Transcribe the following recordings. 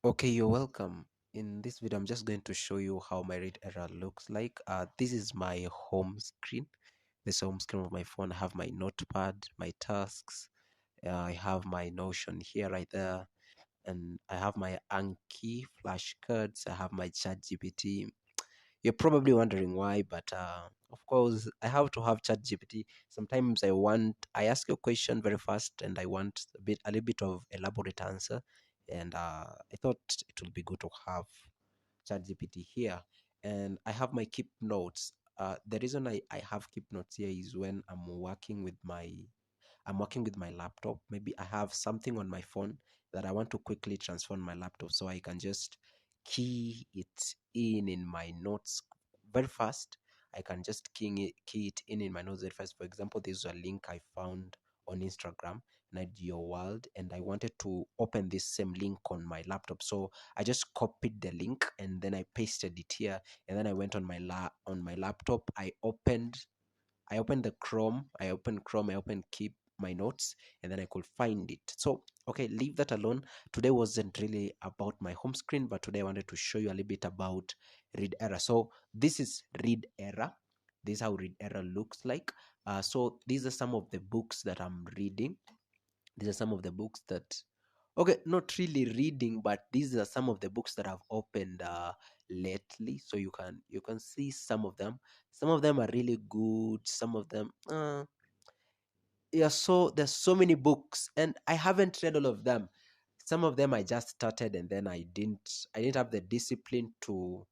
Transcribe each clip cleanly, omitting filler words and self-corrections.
Okay, you're welcome. In this video, I'm just going to show you how my ReadEra looks like. This is my home screen. This home screen of my phone. I have my notepad, my tasks. I have my Notion here, right there, and I have my Anki flashcards. I have my ChatGPT. You're probably wondering why, but of course, I have to have ChatGPT. Sometimes I ask you a question very fast, and I want a little bit of elaborate answer, and I thought it would be good to have ChatGPT here. And I have my keep notes. The reason I have keep notes here is when I'm working with my laptop. Maybe I have something on my phone that I want to quickly transfer on my laptop, so I can just key it in my notes very fast. I can just key it in my notes very fast. For example, this is a link I found on Instagram, Night Your World, and I wanted to open this same link on my laptop. So I just copied the link and then I pasted it here, and then I went on my laptop. I opened the Chrome, I opened Keep My Notes, and then I could find it. So, okay, leave that alone. Today wasn't really about my home screen, but today I wanted to show you a little bit about ReadEra. So, this is ReadEra. This is how ReadEra looks like. So, these are some of the books that I'm reading. These are some of the books that, okay, not really reading, but these are some of the books that I've opened lately. So you can see some of them. Some of them are really good. Some of them, yeah. So there's so many books, and I haven't read all of them. Some of them I just started, and then I didn't have the discipline to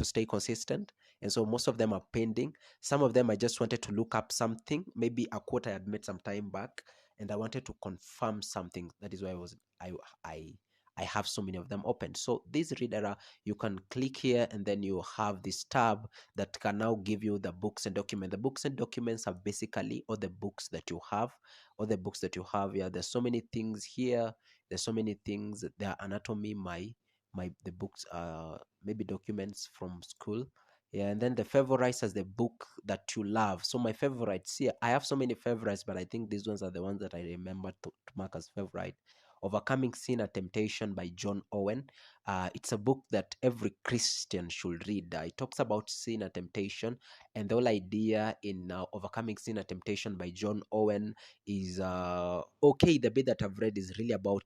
stay consistent. And so most of them are pending. Some of them I just wanted to look up something, maybe a quote I had made some time back, and I wanted to confirm something. That is why I I have so many of them open. So this reader, you can click here, and then you have this tab that can now give you the books and documents. The books and documents are basically all the books that you have, Yeah, there's so many things here. There's so many things. Their anatomy, my the books, maybe documents from school. Yeah, and then the favorites as the book that you love. So my favorites here, I have so many favorites, but I think these ones are the ones that I remember to mark as favorite. Overcoming Sin and Temptation by John Owen. It's a book that every Christian should read. It talks about sin and temptation, and the whole idea in Overcoming Sin and Temptation by John Owen is, okay, the bit that I've read is really about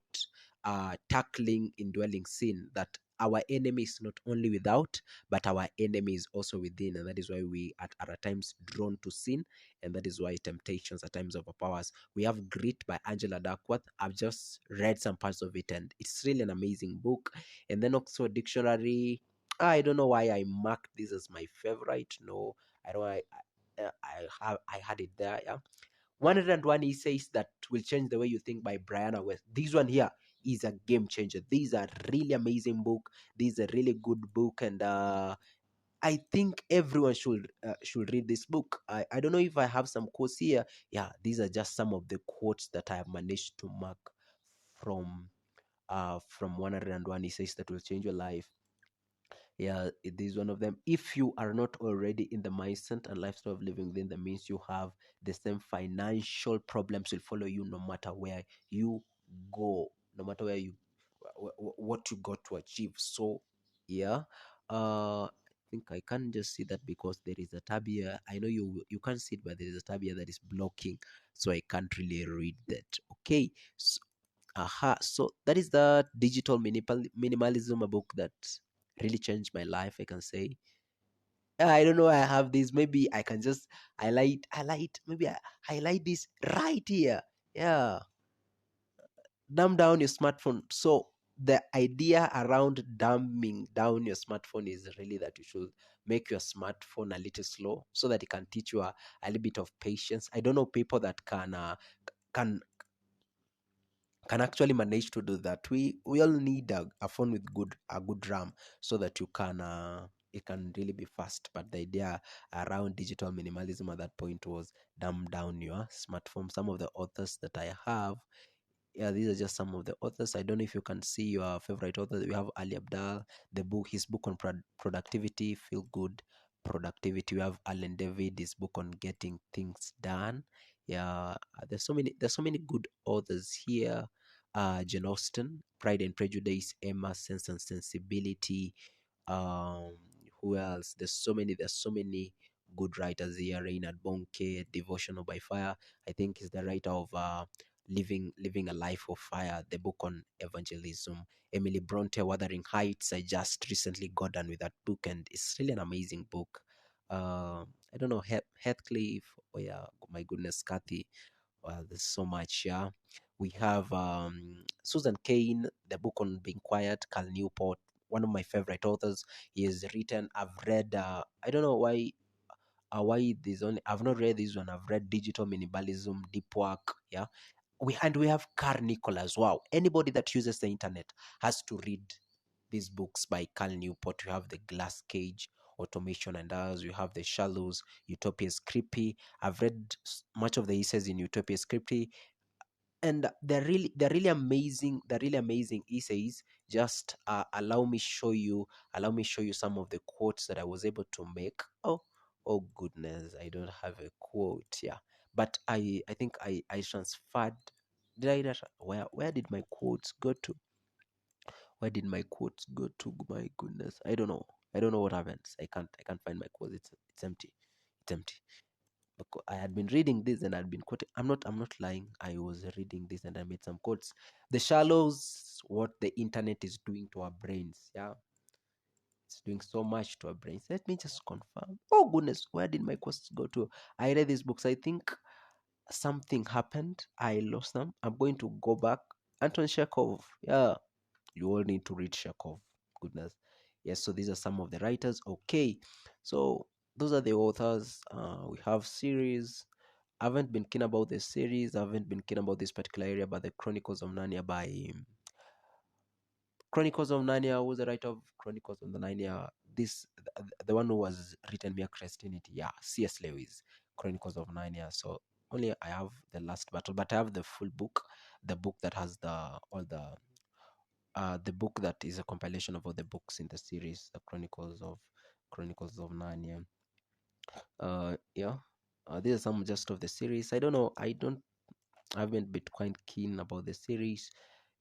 tackling indwelling sin, that our enemy is not only without, but our enemy is also within, and that is why we are at times drawn to sin, and that is why temptations at times overpower us. We have Grit by Angela Duckworth. I've just read some parts of it, and it's really an amazing book. And then Oxford Dictionary. I don't know why I marked this as my favorite. No, I don't. I had it there. Yeah, 101 essays that will change the way you think by Brianna West. This one here is a game changer. These are really amazing book. These are really good book, and I think everyone should read this book. I don't know if I have some quotes here. Yeah, these are just some of the quotes that I have managed to mark from 101 essays that will change your life. Yeah, it is one of them. If you are not already in the mindset and lifestyle of living within the means, you have the same financial problems will follow you no matter where you go, no matter what you got to achieve. So yeah, I think I can just see that because there is a tab here. I know you can't see it, but there is a tab here that is blocking, so I can't really read that. Okay, so so that is the digital minimalism, a book that really changed my life, I can say. I don't know. I have this. Maybe I can just highlight. Maybe I highlight this right here. Yeah, dumb down your smartphone. So the idea around dumbing down your smartphone is really that you should make your smartphone a little slow so that it can teach you a little bit of patience. I don't know people that can can actually manage to do that. We all need a phone with a good RAM so that you can it can really be fast. But the idea around digital minimalism at that point was dumb down your smartphone. Some of the authors that I have, yeah, these are just some of the authors. I don't know if you can see your favorite author. We have Ali Abdal, his book on productivity, feel good productivity. We have Alan David, his book on getting things done. Yeah, there's so many good authors here. Jane Austen, Pride and Prejudice, Emma, Sense and Sensibility. Um, who else? There's so many good writers here. Reinhard Bonnke, Devotional by Fire. I think is the writer of Living a Life of Fire, the book on evangelism. Emily Bronte, Wuthering Heights. I just recently got done with that book, and it's really an amazing book. I don't know, Heathcliff. Oh yeah, my goodness, Kathy. Well, there's so much. Yeah, we have Susan Cain, the book on being quiet. Cal Newport, one of my favorite authors. He has written. I've read. I don't know why this only. I've not read this one. I've read Digital Minimalism, Deep Work. Yeah, we have Carl Nicholas. Wow, anybody that uses the internet has to read these books by Cal Newport. You have The Glass Cage, Automation and Ours. You have The Shallows, Utopia's Creepy. I've read much of the essays in Utopia's Creepy, and they're really amazing. They're really amazing essays. Just allow me show you some of the quotes that I was able to make. Oh goodness, I don't have a quote. Yeah, but I think I transferred. Where did my quotes go to? Where did my quotes go to? My goodness, I don't know what happens. I can't find my quotes. It's empty. It's empty. I had been reading this and I'd been quoting. I'm not lying. I was reading this and I made some quotes. The shallows, what the internet is doing to our brains. Yeah, it's doing so much to our brains. Let me just confirm. Oh goodness, where did my quotes go to? I read these books. I think something happened. I lost them. I'm going to go back. Anton Chekhov. Yeah, you all need to read Chekhov. Goodness. Yes, so these are some of the writers. Okay, so those are the authors. We have series. I haven't been keen about the series. I haven't been keen about this particular area, but the Chronicles of Narnia by Chronicles of Narnia. Who's the writer of Chronicles of the Narnia? The one who was written Mere Christianity. Yeah, C.S. Lewis. Chronicles of Narnia. So only I have the last battle, but I have the full book, the book that has the book that is a compilation of all the books in the series, the Chronicles of Narnia. Yeah. These are some just of the series. I don't know. I haven't been quite keen about the series.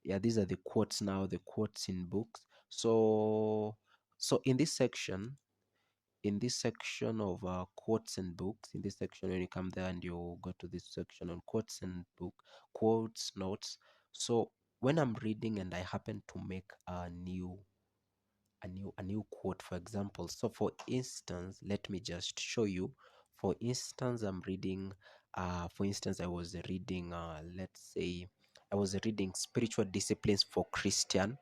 Yeah, these are the quotes now, the quotes in books. So in this section of quotes and books, in this section when you come there and you go to this section on quotes and book, quotes, notes. So when I'm reading and I happen to make a new quote, for example. So for instance, let me just show you. For instance, I was reading, let's say I was reading Spiritual Disciplines for Christian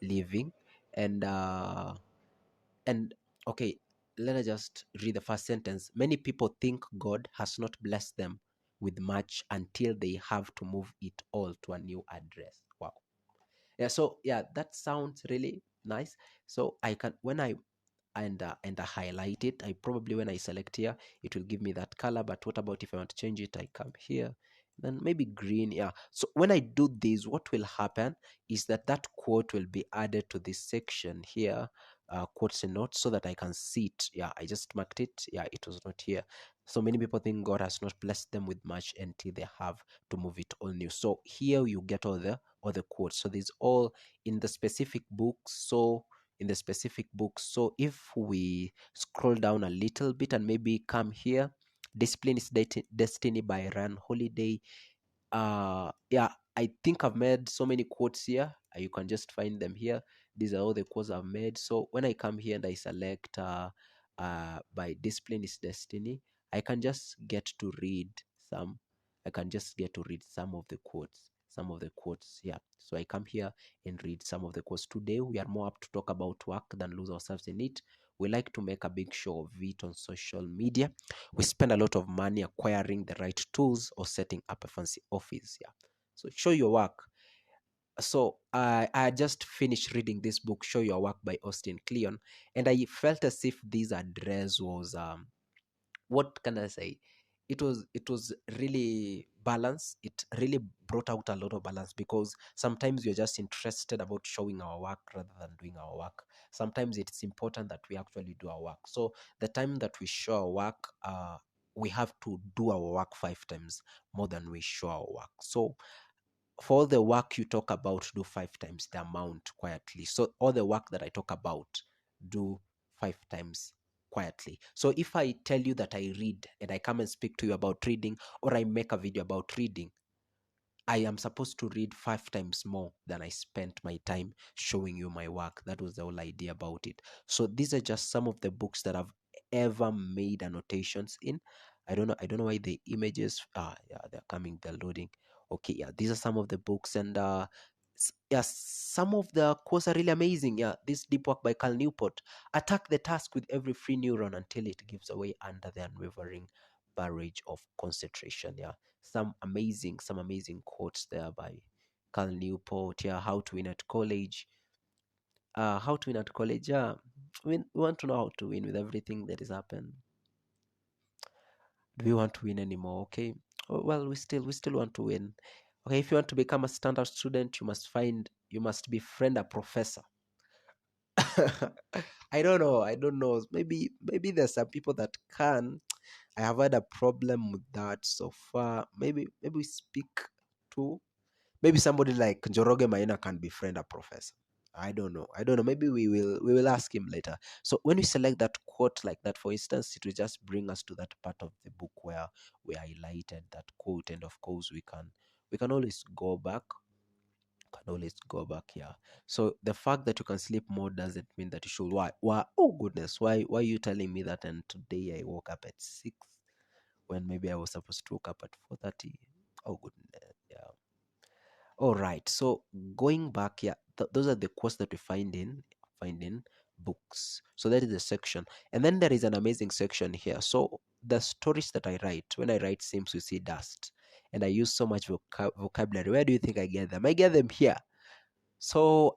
Living. And uh and okay, let us just read the first sentence. Many people think God has not blessed them with much until they have to move it all to a new address. Wow. Yeah, so yeah, that sounds really nice. So I can, when I and I highlight it, I probably, when I select here, it will give me that color. But what about if I want to change it? I come here, then maybe green. Yeah, so when I do this, what will happen is that quote will be added to this section here, quotes and notes, so that I can see it. Yeah, I just marked it. Yeah, it was not here. So many people think God has not blessed them with much until they have to move it all new. So here you get all the quotes. So these all in the specific book. So if we scroll down a little bit and maybe come here, Discipline is Destiny by Ryan Holiday. Yeah, I think I've made so many quotes here. You can just find them here. These are all the quotes I've made. So when I come here and I select by Discipline is Destiny, I can just get to read some. I can just get to read some of the quotes. Some of the quotes. Yeah. So I come here and read some of the quotes. Today we are more up to talk about work than lose ourselves in it. We like to make a big show of it on social media. We spend a lot of money acquiring the right tools or setting up a fancy office. Yeah. So show your work. So I just finished reading this book, Show Your Work by Austin Kleon, and I felt as if this address was what can I say? It was really balanced. It really brought out a lot of balance, because sometimes we're just interested about showing our work rather than doing our work. Sometimes it's important that we actually do our work. So the time that we show our work, we have to do our work 5 times more than we show our work. So for all the work you talk about, do 5 times the amount quietly. So all the work that I talk about, do 5 times quietly. So if I tell you that I read and I come and speak to you about reading, or I make a video about reading, I am supposed to read 5 times more than I spent my time showing you my work. That was the whole idea about it. So these are just some of the books that I've ever made annotations in. I don't know why the images, yeah, they're coming, they're loading. Okay, yeah, these are some of the books, and yeah, some of the quotes are really amazing. Yeah, this deep work by Cal Newport. Attack the task with every free neuron until it gives away under the unwavering barrage of concentration. Yeah, some amazing quotes there by Cal Newport. Yeah, how to win at college. How to win at college. Yeah, we want to know how to win with everything that has happened. Do we want to win anymore? Okay. Well, we still want to win. Okay, if you want to become a standard student, you must befriend a professor. I don't know. Maybe there's some people that can. I have had a problem with that so far. Maybe we speak to maybe somebody like Njoroge Maina can befriend a professor. I don't know. Maybe we will ask him later. So when we select that quote like that, for instance, it will just bring us to that part of the book where we highlighted that quote, and of course we can always go back. Can always go back here. So the fact that you can sleep more doesn't mean that you should. Why? Oh goodness! Why are you telling me that? And today I woke up at 6 when maybe I was supposed to wake up at 4:30. Oh goodness! Yeah. All right. So going back, yeah, those are the quotes that we find in books. So that is the section, and then there is an amazing section here. So the stories that I write, when I write seems we see dust, and I use so much vocabulary. Where do you think I get them? I get them here. So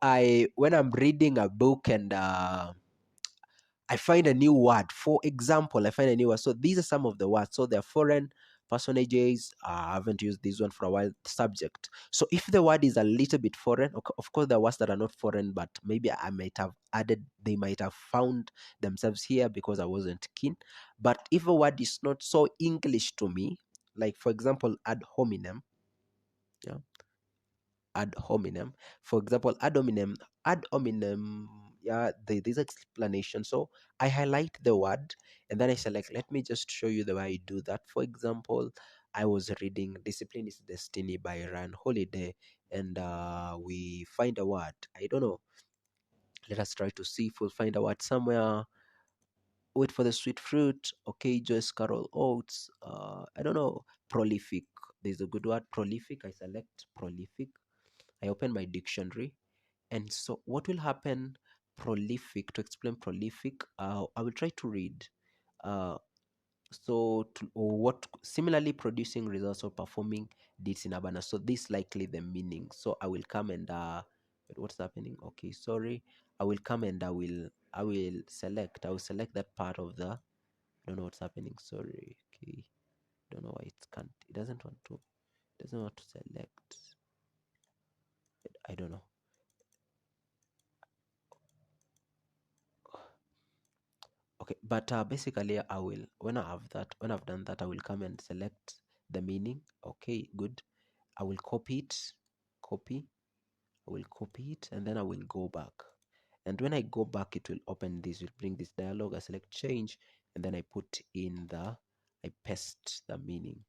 when I'm reading a book and I find a new word. For example, I find a new word. So these are some of the words. So they're foreign personages. I haven't used this one for a while. Subject. So if the word is a little bit foreign, of course, there are words that are not foreign, but maybe I might have added, they might have found themselves here because I wasn't keen. But if a word is not so English to me, like for example, ad hominem, yeah, ad hominem. For example, ad hominem, yeah, there's explanation. So I highlight the word and then I select, let me just show you the way I do that. For example, I was reading Discipline is Destiny by Ryan Holiday, and we find a word. I don't know. Let us try to see if we'll find a word somewhere. Wait for the sweet fruit. Okay, Joyce Carol Oates. I don't know. Prolific. There's a good word. Prolific. I select prolific. I open my dictionary. And so, what will happen? Prolific. To explain prolific, I will try to read. Uh, or what similarly producing results or performing deeds in abundance. So, this likely the meaning. So, I will come and wait, what's happening? Okay, sorry. I will come and I will select that part of the. I don't know what's happening. Sorry. Okay, don't know why it can't. It doesn't want to. Doesn't want to select. I don't know. Okay, but basically, I will when I've done that, I will come and select the meaning. Okay, good. I will copy. I will copy it, and then I will go back. And when I go back, it will open this. Will bring this dialog. I select change, and then I put in I paste the meaning.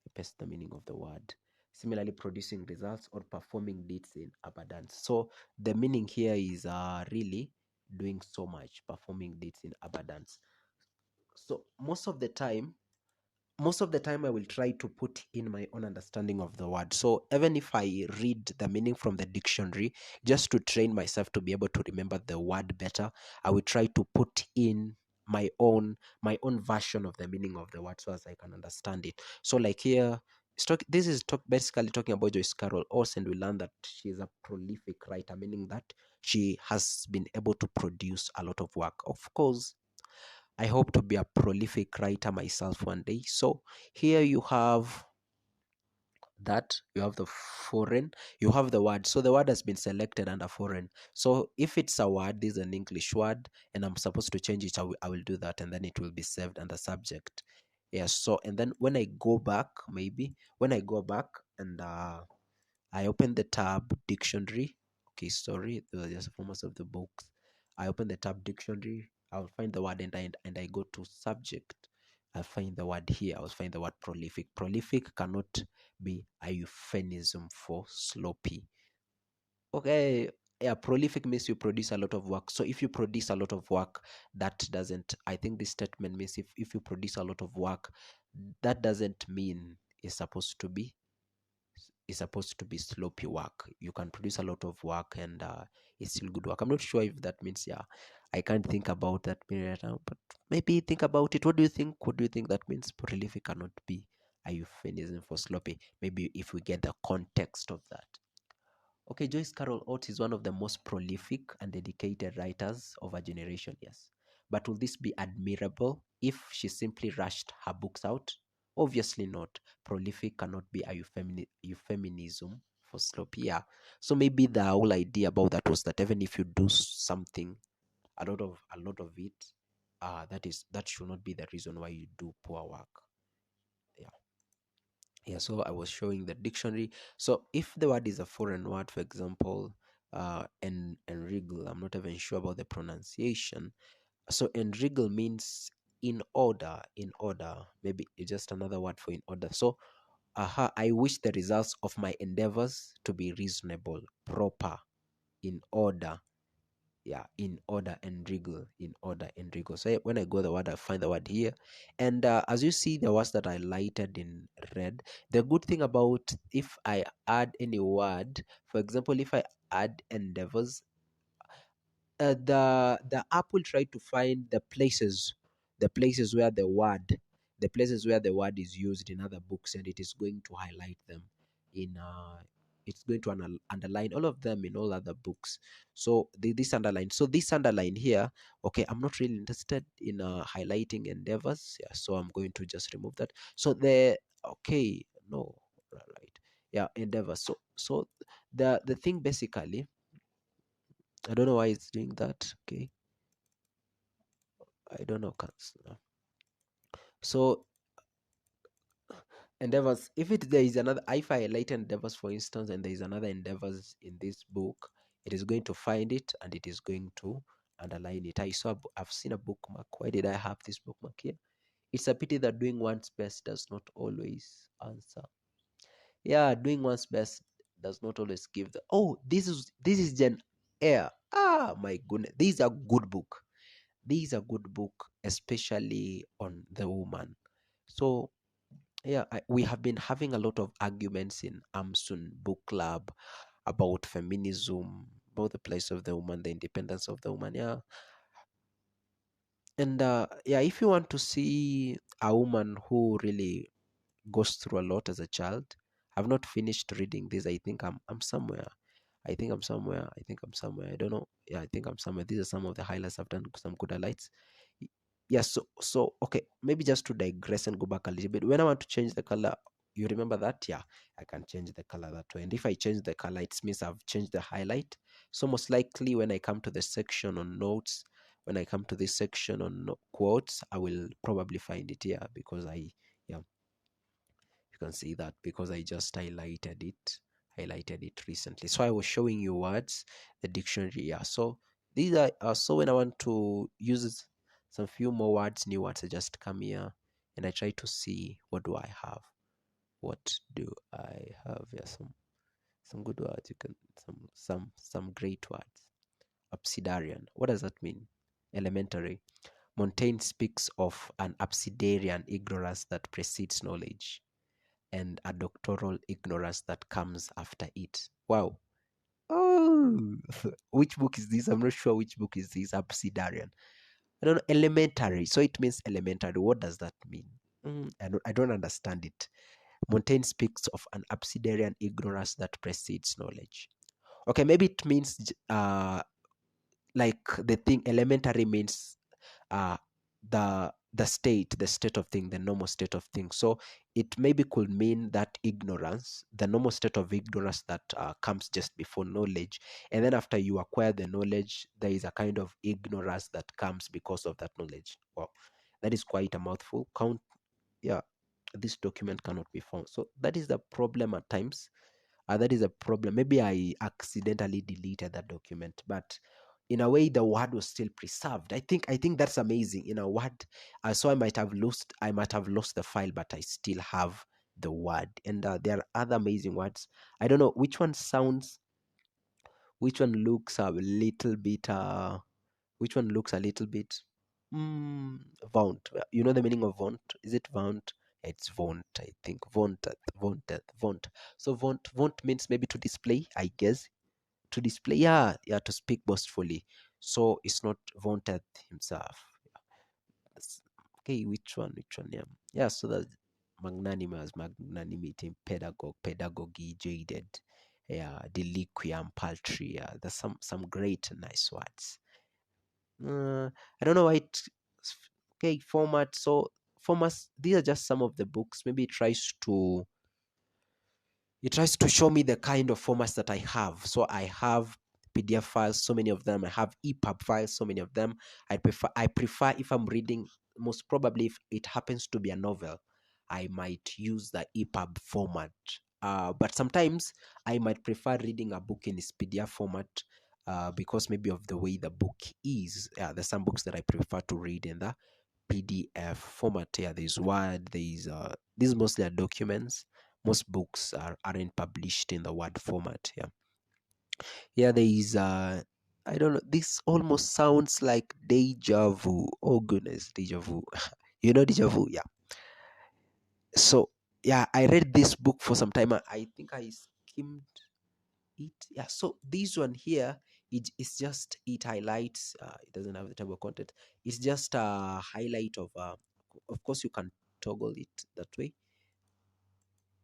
I paste the meaning of the word. Similarly, producing results or performing deeds in abundance. So the meaning here is really doing so much, performing deeds in abundance. So most of the time I will try to put in my own understanding of the word. So even if I read the meaning from the dictionary, just to train myself to be able to remember the word better, I will try to put in my own version of the meaning of the word so as I can understand it. So like here, this is basically talking about Joyce Carol Oates, and we learn that she is a prolific writer, meaning that she has been able to produce a lot of work. Of course, I hope to be a prolific writer myself one day. So here you have the foreign, you have the word. So the word has been selected under foreign. So if it's a word, this is an English word, and I'm supposed to change it, I will do that, and then it will be saved under subject. Yeah. So and then when I go back, and I open the tab dictionary. Okay, sorry, those are just formats of the books. I open the tab dictionary. I'll find the word, and I go to subject. I'll find the word here. I'll find the word prolific. Prolific cannot be a euphemism for sloppy. Okay, yeah, prolific means you produce a lot of work. So if you produce a lot of work, that doesn't, I think this statement means if you produce a lot of work, that doesn't mean it's supposed to be sloppy work. You can produce a lot of work, and it's still good work. I'm not sure if that means, yeah, I can't think about that meaning right now, but maybe think about it. What do you think? What do you think that means? Prolific cannot be a euphemism for sloppy. Maybe if we get the context of that. Okay, Joyce Carol Oates is one of the most prolific and dedicated writers of her generation, yes. But will this be admirable if she simply rushed her books out? Obviously not. Prolific cannot be a euphemism for sloppy. Yeah. So maybe the whole idea about that was that even if you do something, a lot of it, that should not be the reason why you do poor work. Yeah. Yeah, so I was showing the dictionary. So if the word is a foreign word, for example, enregal, I'm not even sure about the pronunciation. So enregal means in order, in order. Maybe it's just another word for in order. So I wish the results of my endeavors to be reasonable, proper, in order. Yeah, in order and wriggle, in order and wriggle. So when I go the word, I find the word here. And as you see, the words that I lighted in red, the good thing about if I add any word, for example, if I add endeavors, the app will try to find the places where the word is used in other books, and it is going to highlight them in it's going to underline all of them in all other books. So this underline here, okay, I'm not really interested in highlighting endeavors. Yeah, so I'm going to just remove that. So the okay, no, right, yeah, endeavors. So the thing basically, I don't know why it's doing that. Okay, I don't know. So endeavors. There is another, if I highlight endeavors, for instance, and there is another endeavors in this book, it is going to find it and it is going to underline it. I've seen a bookmark. Why did I have this bookmark here? It's a pity that doing one's best does not always answer. Yeah, doing one's best does not always give the. Oh, this is Jen Eyre. Ah, my goodness, this is a good book. This is a good book, especially on the woman. So yeah, we have been having a lot of arguments in Amsun Book Club about feminism, about the place of the woman, the independence of the woman. Yeah, and yeah, if you want to see a woman who really goes through a lot as a child, I've not finished reading this. I think I'm somewhere. I think I'm somewhere. I think I'm somewhere. I don't know. Yeah, I think I'm somewhere. These are some of the highlights. I've done some good highlights. Yes, so okay, maybe just to digress and go back a little bit. When I want to change the color, you remember that? Yeah, I can change the color that way. And if I change the color, it means I've changed the highlight. So most likely when I come to the section on notes, when I come to this section on quotes, I will probably find it here because yeah, you can see that because I just highlighted it recently. So I was showing you words, the dictionary. Yeah, so these are so when I want to use some few more words, new words, I just come here and I try to see what do I have. What do I have? Yeah, some good words. You can some great words. Obsidarian, what does that mean? Elementary. Montaigne speaks of an obsidarian ignorance that precedes knowledge and a doctoral ignorance that comes after it. Wow. Oh, which book is this? I'm not sure which book is this. Obsidarian. I don't know. Elementary. So it means elementary. What does that mean? I don't understand it. Montaigne speaks of an obsidarian ignorance that precedes knowledge. Okay, maybe it means like the thing elementary means uh the state of thing, the normal state of things. So it maybe could mean that ignorance, the normal state of ignorance that comes just before knowledge, and then after you acquire the knowledge, there is a kind of ignorance that comes because of that knowledge. Well, that is quite a mouthful. Yeah, this document cannot be found. So that is the problem at times. That is a problem. Maybe I accidentally deleted that document, but in a way the word was still preserved. I think that's amazing. In a word, so I might have lost the file, but I still have the word. And there are other amazing words. I don't know which one looks a little bit which one looks a little bit mm, vaunt. You know the meaning of vaunt? Is it vaunt? It's vaunt, I think. Vaunt. So vaunt means maybe to display, I guess. To display, yeah, to speak boastfully. So it's not vaunted himself. Okay, which one? Which one? Yeah. So that's magnanimous, magnanimity, pedagogy, jaded, yeah, deliquium, paltry. Yeah, there's some great nice words. I don't know why okay, format. So formats. These are just some of the books. Maybe it tries to show me the kind of formats that I have. So I have PDF files, so many of them. I have EPUB files, so many of them. I prefer if I'm reading, most probably if it happens to be a novel, I might use the EPUB format. But sometimes I might prefer reading a book in its PDF format because maybe of the way the book is. Yeah, there's some books that I prefer to read in the PDF format. Yeah, there's Word, these mostly are documents. Most books aren't published in the Word format. Yeah, there is I don't know, this almost sounds like deja vu. Oh goodness, deja vu. You know deja vu, yeah. So yeah, I read this book for some time. I think I skimmed it. Yeah, so this one here, it's just, it highlights, it doesn't have the table content. It's just a highlight of course you can toggle it that way.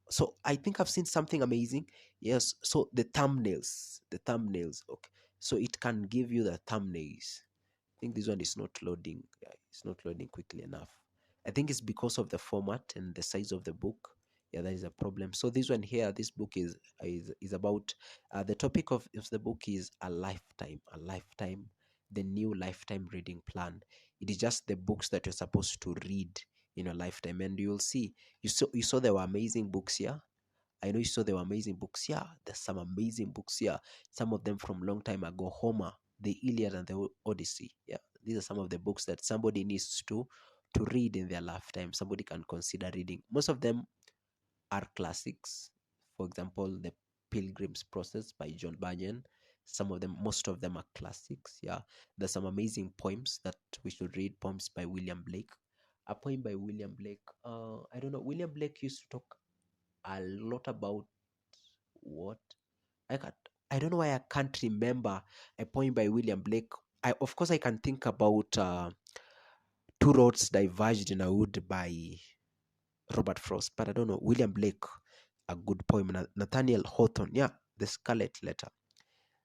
So I think I've seen something amazing. Yes, so the thumbnails, okay. So it can give you the thumbnails. I think this one is not loading. Yeah, it's not loading quickly enough. I think it's because of the format and the size of the book. Yeah, that is a problem. So this one here, this book is about the topic of the book is a lifetime, the new lifetime reading plan. It is just the books that you're supposed to read in a lifetime, and you'll see. You saw there were amazing books here. I know you saw there were amazing books. Yeah, there's some amazing books here. Some of them from long time ago. Homer, the Iliad and the Odyssey. Yeah, these are some of the books that somebody needs to read in their lifetime. Somebody can consider reading. Most of them are classics. For example, The Pilgrim's Process by John Bunyan. Most of them are classics. Yeah, there's some amazing poems that we should read. Poems by William Blake. A poem by William Blake. I don't know. William Blake used to talk a lot about what I can't. I don't know why I can't remember a poem by William Blake. Of course I can think about Two Roads Diverged in a Wood by Robert Frost, but I don't know William Blake. A good poem. Nathaniel Hawthorne. Yeah, The Scarlet Letter.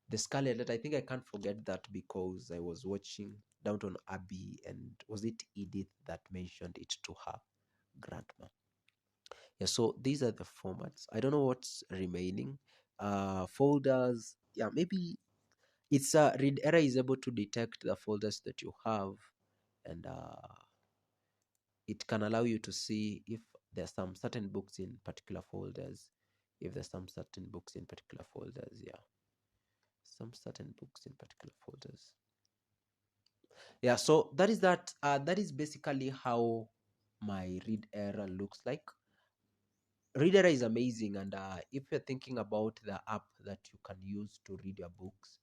The Scarlet Letter. I think I can't forget that because I was watching Downton Abbey, and was it Edith that mentioned it to her grandma? Yeah, so these are the formats. I don't know what's remaining. Folders. Yeah, maybe it's ReadEra is able to detect the folders that you have, and it can allow you to see if there's some certain books in particular folders. If there's some certain books in particular folders, yeah, some certain books in particular folders. Yeah, so that is that. That is basically how my ReadEra looks like. ReadEra is amazing, and if you're thinking about the app that you can use to read your books,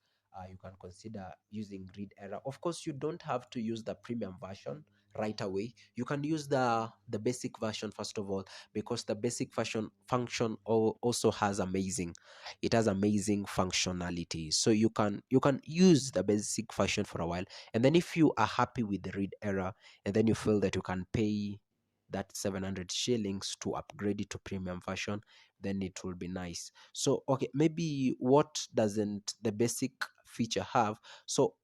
you can consider using ReadEra. Of course, you don't have to use the premium version right away. You can use the basic version first of all, because the basic version function also has amazing. It has amazing functionalities. So you can use the basic version for a while, and then if you are happy with the ReadEra, and then you feel that you can pay that 700 shillings to upgrade it to premium version, then it will be nice. So okay, maybe what doesn't the basic feature have? So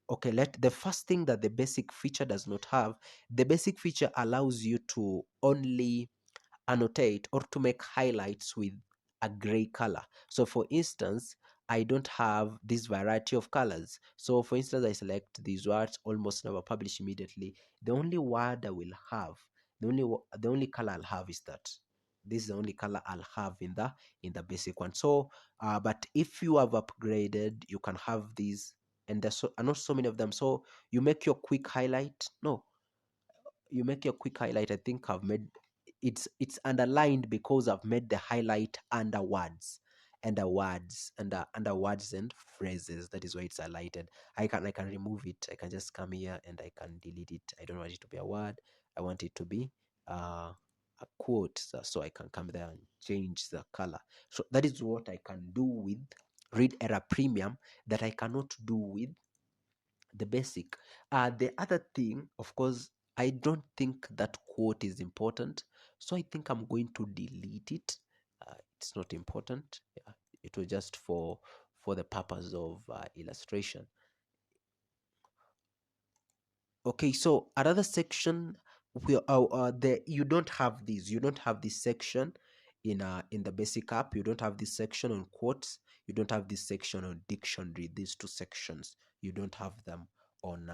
okay, let the first thing that the basic feature does not have, the basic feature allows you to only annotate or to make highlights with a gray color. So for instance, I don't have this variety of colors. So for instance, I select these words, almost never publish immediately. The only word I will have, the only color I'll have is that. this is the only color I'll have in the basic one. So but if you have upgraded, you can have these, and there's not so many of them. So you make your quick highlight. No, you make your quick highlight. I think I've made it's underlined because I've made the highlight under words, under words and phrases. That is why it's highlighted. I can remove it. I can just come here and I can delete it. I don't want it to be a word. I want it to be a quote. So I can come there and change the color. So that is what I can do with ReadEra Premium that I cannot do with the basic. The other thing, of course, I don't think that quote is important, so I think I'm going to delete it. It's not important. Yeah, it was just for the purpose of illustration. Okay, so another section where you don't have these. You don't have this section in the basic app. You don't have this section on quotes. You don't have this section on dictionary. These two sections you don't have them on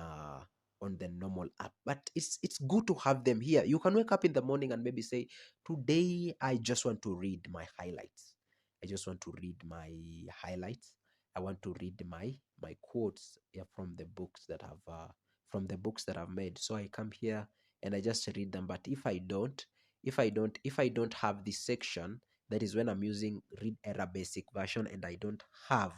the normal app. But it's good to have them here. You can wake up in the morning and maybe say, today I just want to read my highlights. I just want to read my highlights. I want to read my quotes, yeah, from the books that I've made. So I come here and I just read them. But if I don't have this section, that is when I'm using ReadEra basic version and I don't have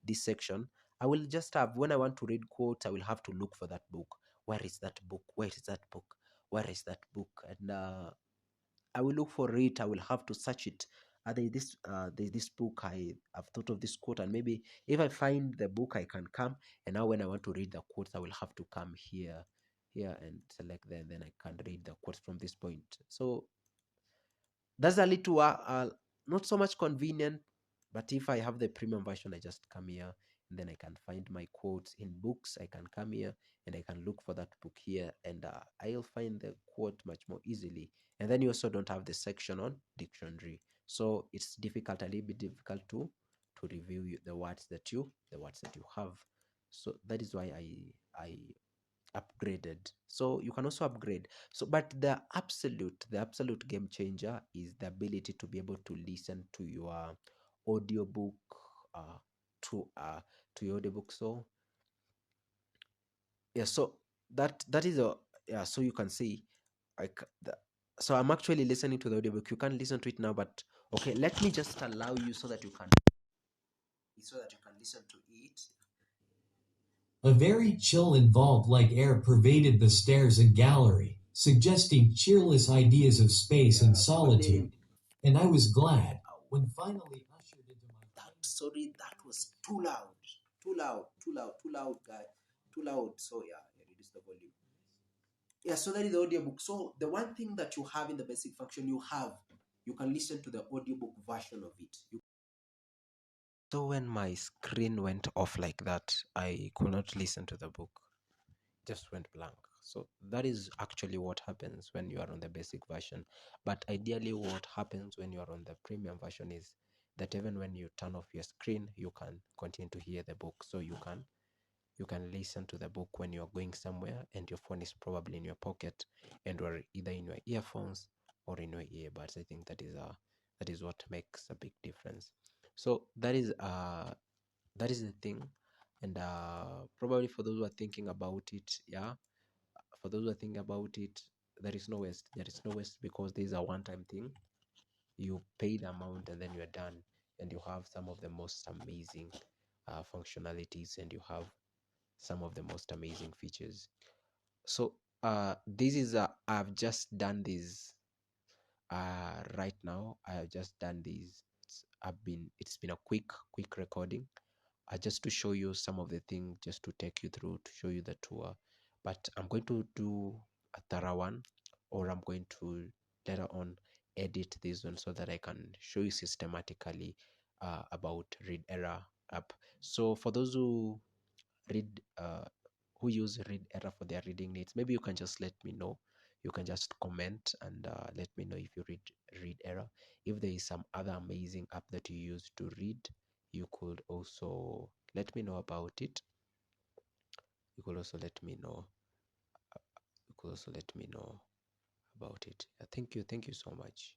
this section, I will just have, when I want to read quotes, I will have to look for that book. Where is that book? Where is that book? Where is that book? And I will look for it. I will have to search it. There's this book. I've thought of this quote, and maybe if I find the book, I can come. And now when I want to read the quotes, I will have to come here and select there. Then I can read the quotes from this point. So that's a little not so much convenient, but if I have the premium version, I just come here and then I can find my quotes in books. I can come here and I can look for that book here, and I'll find the quote much more easily. And then you also don't have the section on dictionary, so it's a little bit difficult to review the words that you have. So that is why I upgraded. So you can also upgrade. So but the absolute game changer is the ability to be able to listen to your audiobook, uh to your audiobook. So yeah, so that is a, yeah, so you can see so I'm actually listening to the audiobook. You can't listen to it now, but okay, let me just allow you so that you can listen to it. A very chill involved like air pervaded the stairs and gallery, suggesting cheerless ideas of space and Yeah, so they solitude, and I was glad when finally ushered into my sorry, that was too loud, too loud, guy, too loud. So yeah, reduce the volume. Yeah, so that is the audiobook. So the one thing that you have in the basic function, you can listen to the audiobook version of it. So when my screen went off like that, I could not listen to the book. Just went blank. So that is actually what happens when you are on the basic version. But ideally, what happens when you are on the premium version is that even when you turn off your screen, you can continue to hear the book. So you can listen to the book when you are going somewhere and your phone is probably in your pocket and or either in your earphones or in your earbuds. I think that is what makes a big difference. So that is the thing. And probably for those who are thinking about it, yeah, for those who are thinking about it, there is no waste, because this is a one-time thing. You pay the amount and then you're done, and you have some of the most amazing functionalities, and you have some of the most amazing features. So this is I've just done this right now. I have just done this. It's been a quick recording, just to show you some of the things, just to take you through, to show you the tour. But I'm going to do a thorough one, or I'm going to later on edit this one so that I can show you systematically about ReadEra app. So for those read who use ReadEra for their reading needs, maybe you can just let me know. You can just comment and let me know if you ReadEra. If there is some other amazing app that you use to read, you could also let me know about it. You could also let me know. You could also let me know about it. Thank you so much.